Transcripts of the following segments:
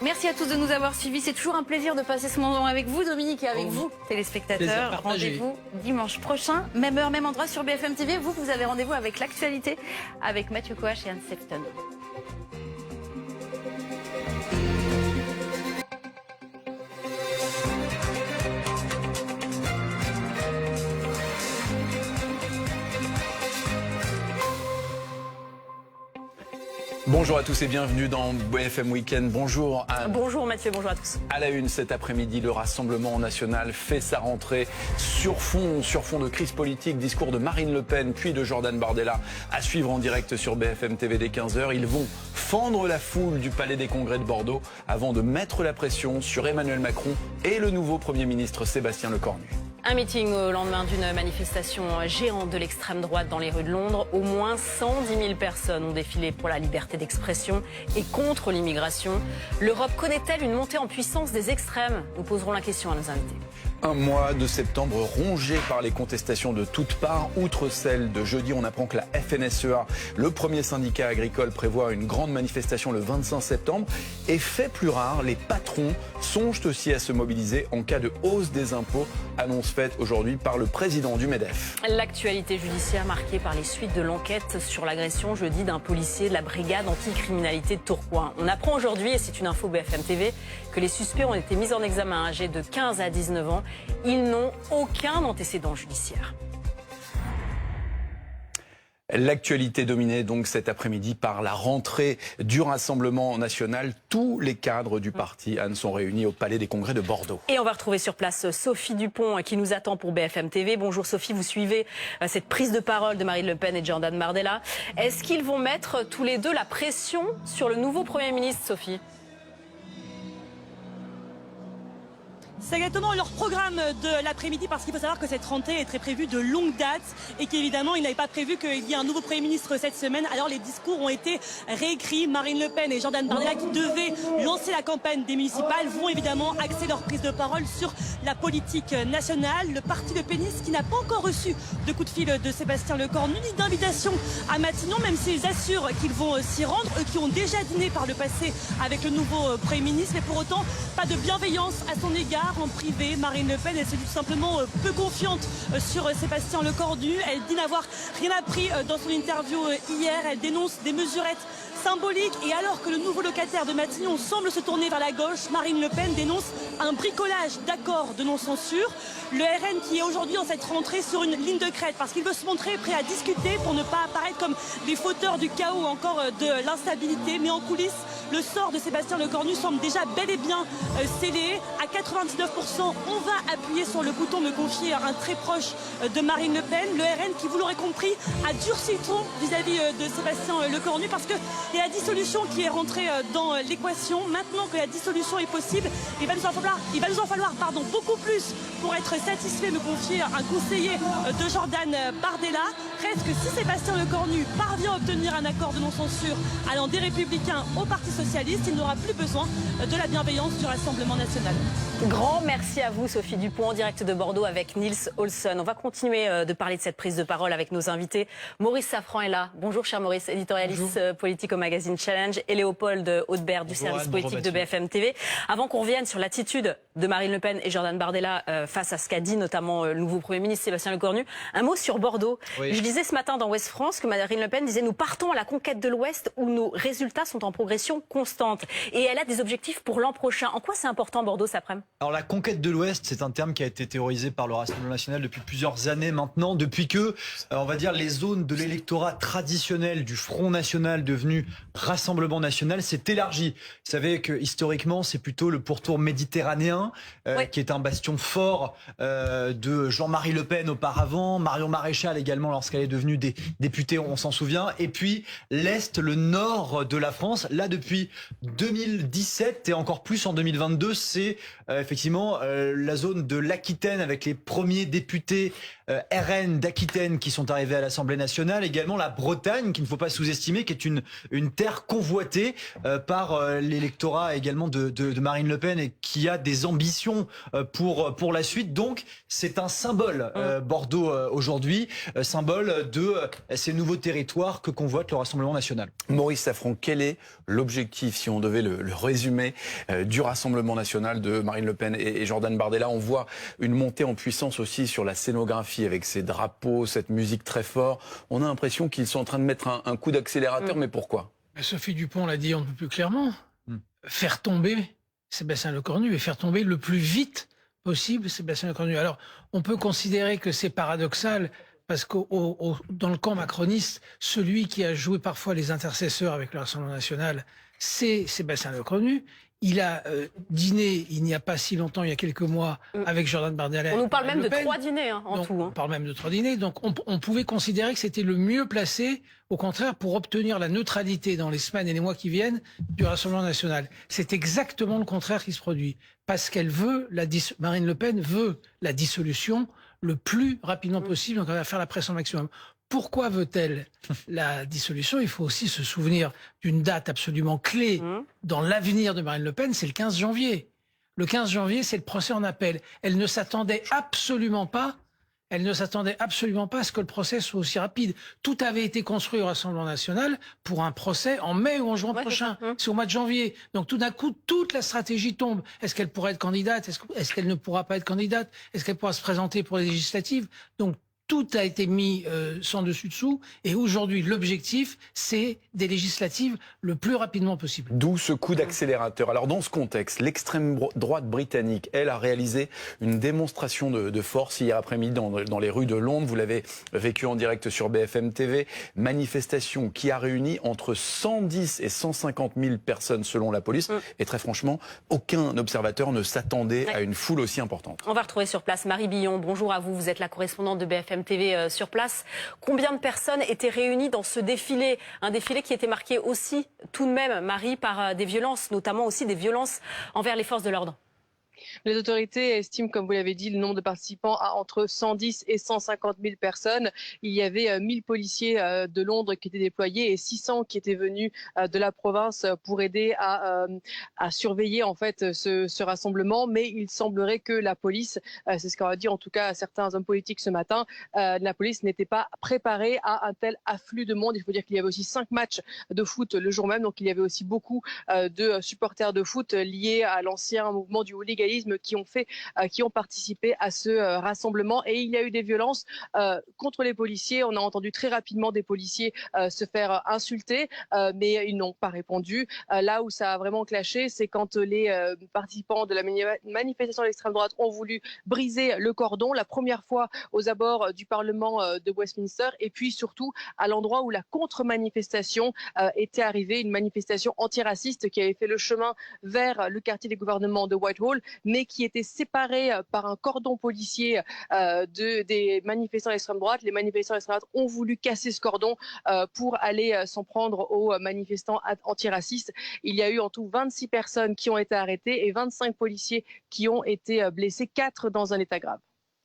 Merci à tous de nous avoir suivis. C'est toujours un plaisir de passer ce moment avec vous, Dominique, et avec vous, téléspectateurs. Rendez-vous dimanche prochain, même heure, même endroit sur BFM TV. Vous avez rendez-vous avec l'actualité, avec Mathieu Coach et Anne Sefton. Bonjour à tous et bienvenue dans BFM Weekend. Bonjour Anne. Bonjour Mathieu, bonjour à tous. À la une cet après-midi, le Rassemblement national fait sa rentrée sur fond de crise politique. Discours de Marine Le Pen puis de Jordan Bardella à suivre en direct sur BFM TV dès 15h. Ils vont fendre la foule du Palais des Congrès de Bordeaux avant de mettre la pression sur Emmanuel Macron et le nouveau Premier ministre Sébastien Lecornu. Un meeting au lendemain d'une manifestation géante de l'extrême droite dans les rues de Londres. Au moins 110 000 personnes ont défilé pour la liberté d'expression et contre l'immigration. L'Europe connaît-elle une montée en puissance des extrêmes? Nous poserons la question à nos invités. Un mois de septembre rongé par les contestations de toutes parts. Outre celle de jeudi, on apprend que la FNSEA, le premier syndicat agricole, prévoit une grande manifestation le 25 septembre. Et fait plus rare, les patrons songent aussi à se mobiliser en cas de hausse des impôts. Annonce faite aujourd'hui par le président du MEDEF. L'actualité judiciaire marquée par les suites de l'enquête sur l'agression jeudi d'un policier de la brigade anticriminalité de Tourcoing. On apprend aujourd'hui, et c'est une info BFM TV, que les suspects ont été mis en examen âgés de 15 à 19 ans. Ils n'ont aucun antécédent judiciaire. L'actualité dominée donc cet après-midi par la rentrée du Rassemblement national. Tous les cadres du parti, Anne, sont réunis au Palais des Congrès de Bordeaux. Et on va retrouver sur place Sophie Dupont qui nous attend pour BFM TV. Bonjour Sophie, vous suivez cette prise de parole de Marine Le Pen et de Jordan Bardella. Est-ce qu'ils vont mettre tous les deux la pression sur le nouveau Premier ministre, Sophie ? C'est exactement leur programme de l'après-midi, parce qu'il faut savoir que cette rentrée est très prévue de longue date et qu'évidemment ils n'avaient pas prévu qu'il y ait un nouveau Premier ministre cette semaine. Alors les discours ont été réécrits. Marine Le Pen et Jordan Bardella, qui devaient lancer la campagne des municipales, vont évidemment axer leur prise de parole sur la politique nationale. Le parti Le Peniste, qui n'a pas encore reçu de coup de fil de Sébastien Lecornu ni d'invitation à Matignon, même s'ils assurent qu'ils vont s'y rendre, eux qui ont déjà dîné par le passé avec le nouveau Premier ministre. Mais pour autant, pas de bienveillance à son égard. En privé, Marine Le Pen, elle se dit tout simplement peu confiante sur Sébastien Lecornu. Elle dit n'avoir rien appris dans son interview hier. Elle dénonce des mesurettes symboliques. Et alors que le nouveau locataire de Matignon semble se tourner vers la gauche, Marine Le Pen dénonce un bricolage d'accords de non-censure. Le RN qui est aujourd'hui dans cette rentrée sur une ligne de crête, parce qu'il veut se montrer prêt à discuter pour ne pas apparaître comme des fauteurs du chaos ou encore de l'instabilité. Mais en coulisses, le sort de Sébastien Lecornu semble déjà bel et bien scellé. À 99%, on va appuyer sur le bouton, me confier un très proche de Marine Le Pen. Le RN qui, vous l'aurez compris, a durci le ton vis-à-vis de Sébastien Lecornu, parce que il y a la dissolution qui est rentrée dans l'équation. Maintenant que la dissolution est possible, il va nous en falloir beaucoup plus pour être satisfait, me confier un conseiller de Jordan Bardella. Reste que si Sébastien Lecornu parvient à obtenir un accord de non-censure allant des Républicains au Parti Socialiste, il n'aura plus besoin de la bienveillance du Rassemblement national. Grand merci à vous, Sophie Dupont, en direct de Bordeaux avec Niels Olson. On va continuer de parler de cette prise de parole avec nos invités. Maurice Safran est là. Bonjour, cher Maurice, éditorialiste politique au magazine Challenge, et Léopold Haudebert du service politique de BFM TV. Avant qu'on revienne sur l'attitude de Marine Le Pen et Jordan Bardella face à ce qu'a dit notamment le nouveau Premier ministre Sébastien Lecornu, un mot sur Bordeaux. Oui. Je disais ce matin dans Ouest France que Marine Le Pen disait « Nous partons à la conquête de l'Ouest où nos résultats sont en progression constante ». Et elle a des objectifs pour l'an prochain. En quoi c'est important Bordeaux cet après-midi ? Alors la conquête de l'Ouest, c'est un terme qui a été théorisé par le Rassemblement national depuis plusieurs années maintenant, depuis que, on va dire, les zones de l'électorat traditionnel du Front national devenu Rassemblement national s'est élargi. Vous savez que historiquement, c'est plutôt le pourtour méditerranéen qui est un bastion fort de Jean-Marie Le Pen auparavant, Marion Maréchal également lorsqu'elle est devenue députée, on s'en souvient, et puis l'Est, le nord de la France. Là, depuis 2017 et encore plus en 2022, c'est effectivement la zone de l'Aquitaine avec les premiers députés RN d'Aquitaine qui sont arrivés à l'Assemblée nationale, également la Bretagne, qu'il ne faut pas sous-estimer, qui est une terre convoitée par l'électorat également de Marine Le Pen et qui a des ambitions pour la suite. Donc c'est un symbole, Bordeaux aujourd'hui, symbole de ces nouveaux territoires que convoite le Rassemblement national. Maurice Safran, quel est l'objectif, si on devait le résumer, du Rassemblement national de Marine Le Pen et Jordan Bardella? On voit une montée en puissance aussi sur la scénographie avec ces drapeaux, cette musique très forte. On a l'impression qu'ils sont en train de mettre un coup d'accélérateur, mais pourquoi? Sophie Dupont l'a dit un peu plus clairement. Faire tomber Sébastien Lecornu et faire tomber le plus vite possible Sébastien Lecornu. Alors, on peut considérer que c'est paradoxal parce que dans le camp macroniste, celui qui a joué parfois les intercesseurs avec le Rassemblement national, c'est Sébastien Lecornu. Il a dîné il n'y a pas si longtemps, il y a quelques mois, avec Jordan Bardella. On nous parle même de 3 dîners en tout. On parle même de 3 dîners. Donc on pouvait considérer que c'était le mieux placé, au contraire, pour obtenir la neutralité dans les semaines et les mois qui viennent du Rassemblement national. C'est exactement le contraire qui se produit. Parce qu'elle veut, Marine Le Pen veut la dissolution le plus rapidement possible, donc elle va faire la pression maximum. Pourquoi veut-elle la dissolution? Il faut aussi se souvenir d'une date absolument clé dans l'avenir de Marine Le Pen, c'est le 15 janvier. Le 15 janvier, c'est le procès en appel. Elle ne s'attendait absolument pas à ce que le procès soit aussi rapide. Tout avait été construit au Rassemblement national pour un procès en mai ou en juin prochain. C'est au mois de janvier. Donc tout d'un coup, toute la stratégie tombe. Est-ce qu'elle pourra être candidate? Est-ce qu'elle ne pourra pas être candidate? Est-ce qu'elle pourra se présenter pour les législatives? Donc tout a été mis sans dessus-dessous. Et aujourd'hui, l'objectif, c'est des législatives le plus rapidement possible. D'où ce coup d'accélérateur. Alors dans ce contexte, l'extrême droite britannique, elle, a réalisé une démonstration de force hier après-midi dans les rues de Londres. Vous l'avez vécu en direct sur BFM TV. Manifestation qui a réuni entre 110 et 150 000 personnes selon la police. Et très franchement, aucun observateur ne s'attendait à une foule aussi importante. On va retrouver sur place Marie Billon. Bonjour à vous. Vous êtes la correspondante de BFM TV sur place. Combien de personnes étaient réunies dans ce défilé? Un défilé qui était marqué aussi, tout de même, Marie, par des violences, notamment aussi des violences envers les forces de l'ordre. Les autorités estiment, comme vous l'avez dit, le nombre de participants à entre 110 et 150 000 personnes. Il y avait 1000 policiers de Londres qui étaient déployés et 600 qui étaient venus de la province pour aider à surveiller en fait ce rassemblement. Mais il semblerait que la police, c'est ce qu'ont dit en tout cas certains hommes politiques ce matin, la police n'était pas préparée à un tel afflux de monde. Il faut dire qu'il y avait aussi 5 matchs de foot le jour même, donc il y avait aussi beaucoup de supporters de foot liés à l'ancien mouvement du hooliganisme qui ont participé à ce rassemblement. Et il y a eu des violences contre les policiers. On a entendu très rapidement des policiers se faire insulter, mais ils n'ont pas répondu. Là où ça a vraiment clashé, c'est quand les participants de la manifestation de l'extrême droite ont voulu briser le cordon, la première fois aux abords du Parlement de Westminster, et puis surtout à l'endroit où la contre-manifestation était arrivée, une manifestation antiraciste qui avait fait le chemin vers le quartier des gouvernements de Whitehall, mais qui était séparée par un cordon policier des manifestants d'extrême droite. Les manifestants d'extrême droite ont voulu casser ce cordon pour aller s'en prendre aux manifestants antiracistes. Il y a eu en tout 26 personnes qui ont été arrêtées et 25 policiers qui ont été blessés, 4 dans un état grave.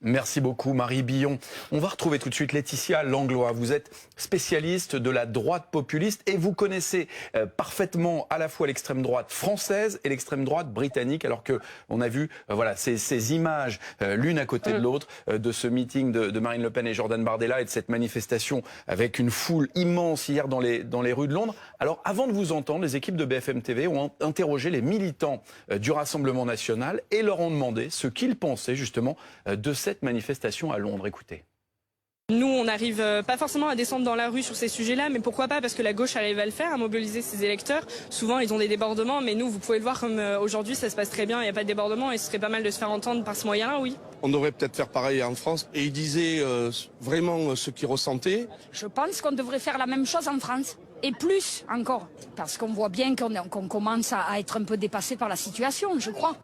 Merci beaucoup Marie Billon. On va retrouver tout de suite Laetitia Langlois. Vous êtes spécialiste de la droite populiste et vous connaissez parfaitement à la fois l'extrême droite française et l'extrême droite britannique, alors que on a vu voilà ces images l'une à côté de l'autre de ce meeting de Marine Le Pen et Jordan Bardella et de cette manifestation avec une foule immense hier dans les rues de Londres. Alors avant de vous entendre, les équipes de BFM TV ont interrogé les militants du Rassemblement national et leur ont demandé ce qu'ils pensaient justement de cette manifestation à Londres. Écoutez. Nous, on n'arrive pas forcément à descendre dans la rue sur ces sujets-là, mais pourquoi pas? Parce que la gauche arrive à le faire, à mobiliser ses électeurs. Souvent, ils ont des débordements, mais nous, vous pouvez le voir comme aujourd'hui, ça se passe très bien, il n'y a pas de débordement et ce serait pas mal de se faire entendre par ce moyen-là, oui. On devrait peut-être faire pareil en France. Et il disait vraiment ce qu'il ressentait. Je pense qu'on devrait faire la même chose en France. Et plus encore. Parce qu'on voit bien qu'on commence à être un peu dépassé par la situation, je crois.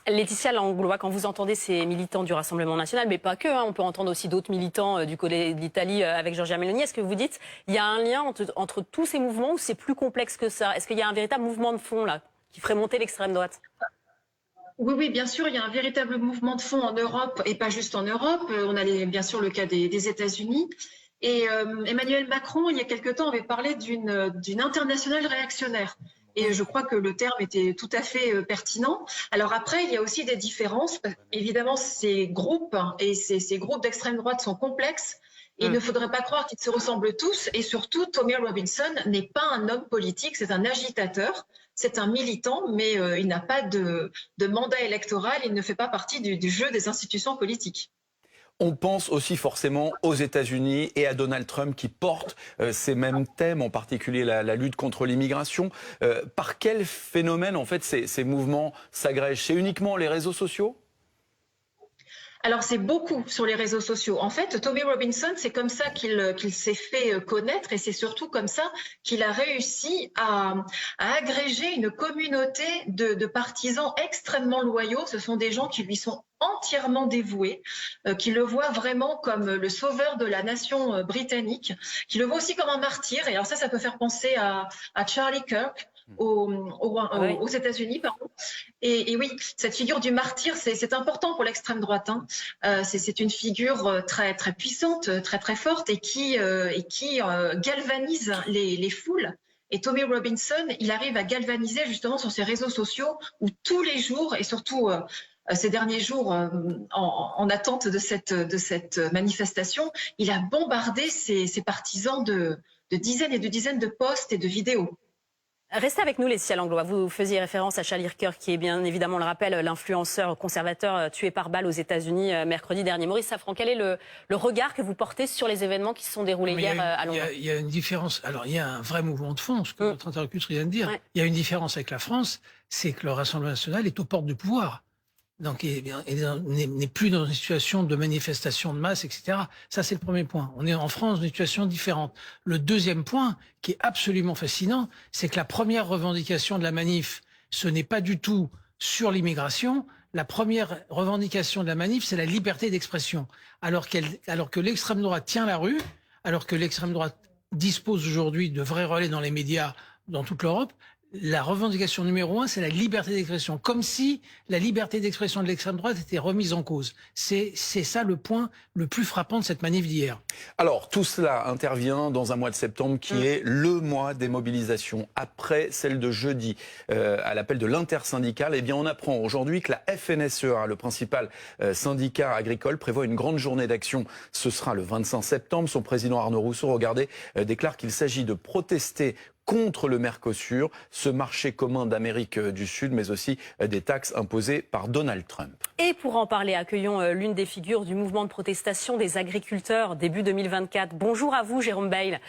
Laetitia Langlois, quand vous entendez ces militants du Rassemblement national, mais pas que, on peut entendre aussi d'autres militants du côté de l'Italie avec Giorgia Meloni, est-ce que vous dites il y a un lien entre tous ces mouvements ou c'est plus complexe que ça? Est-ce qu'il y a un véritable mouvement de fond là qui ferait monter l'extrême droite? Oui, bien sûr, il y a un véritable mouvement de fond en Europe, et pas juste en Europe. On a bien sûr le cas des États-Unis. Et Emmanuel Macron, il y a quelque temps, avait parlé d'une internationale réactionnaire. Et je crois que le terme était tout à fait pertinent. Alors après, il y a aussi des différences. Évidemment, ces groupes et ces groupes d'extrême droite sont complexes. Et il ne faudrait pas croire qu'ils se ressemblent tous. Et surtout, Tommy Robinson n'est pas un homme politique, c'est un agitateur. C'est un militant, mais il n'a pas de mandat électoral. Il ne fait pas partie du jeu des institutions politiques. On pense aussi forcément aux États-Unis et à Donald Trump qui porte ces mêmes thèmes, en particulier la lutte contre l'immigration. Par quel phénomène, en fait, ces mouvements s'agrègent? C'est uniquement les réseaux sociaux? Alors, c'est beaucoup sur les réseaux sociaux. En fait, Tommy Robinson, c'est comme ça qu'il s'est fait connaître et c'est surtout comme ça qu'il a réussi à agréger une communauté de partisans extrêmement loyaux. Ce sont des gens qui lui sont entièrement dévoués, qui le voient vraiment comme le sauveur de la nation britannique, qui le voient aussi comme un martyr. Et alors ça peut faire penser à Charlie Kirk, aux États-Unis, pardon. Et oui, cette figure du martyr, c'est important pour l'extrême droite. Hein. C'est une figure très très puissante, très forte, et qui galvanise les foules. Et Tommy Robinson, il arrive à galvaniser justement sur ses réseaux sociaux où tous les jours, et surtout ces derniers jours en attente de cette manifestation, il a bombardé ses partisans de dizaines et de dizaines de posts et de vidéos. Restez avec nous, Laetitia Langlois. Vous faisiez référence à Charlie Kirk, qui est bien évidemment, on le rappelle, l'influenceur conservateur tué par balle aux États-Unis mercredi dernier. Maurice Safran, quel est le regard que vous portez sur les événements qui se sont déroulés hier à Londres? Il y a une différence. Alors, il y a un vrai mouvement de fond, ce que votre interlocutrice vient de dire. Ouais. Il y a une différence avec la France, c'est que le Rassemblement national est aux portes du pouvoir. Donc, il n'est plus dans une situation de manifestation de masse, etc. Ça, c'est le premier point. On est en France dans une situation différente. Le deuxième point, qui est absolument fascinant, c'est que la première revendication de la manif, ce n'est pas du tout sur l'immigration. La première revendication de la manif, c'est la liberté d'expression. Alors que l'extrême droite tient la rue, alors que l'extrême droite dispose aujourd'hui de vrais relais dans les médias dans toute l'Europe, la revendication numéro 1, c'est la liberté d'expression. Comme si la liberté d'expression de l'extrême droite était remise en cause. C'est ça le point le plus frappant de cette manif d'hier. Alors, tout cela intervient dans un mois de septembre qui est le mois des mobilisations. Après celle de jeudi, à l'appel de l'intersyndicale, eh bien, on apprend aujourd'hui que la FNSEA, le principal syndicat agricole, prévoit une grande journée d'action. Ce sera le 25 septembre. Son président Arnaud Rousseau, regardez, déclare qu'il s'agit de protester contre le Mercosur, ce marché commun d'Amérique du Sud, mais aussi des taxes imposées par Donald Trump. Et pour en parler, accueillons l'une des figures du mouvement de protestation des agriculteurs début 2024. Bonjour à vous, Jérôme Bail,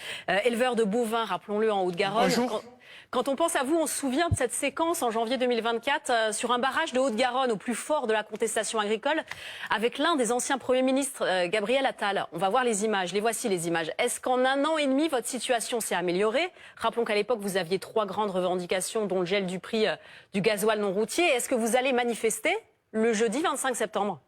éleveur de bovins, rappelons-le, en Haute-Garonne. Bonjour. Quand on pense à vous, on se souvient de cette séquence en janvier 2024 sur un barrage de Haute-Garonne au plus fort de la contestation agricole avec l'un des anciens premiers ministres, Gabriel Attal. On va voir les images, les voici les images. Est-ce qu'en 1 an et demi, votre situation s'est améliorée? Rappelons qu'à l'époque, vous aviez 3 grandes revendications, dont le gel du prix du gasoil non routier. Est-ce que vous allez manifester le jeudi 25 septembre?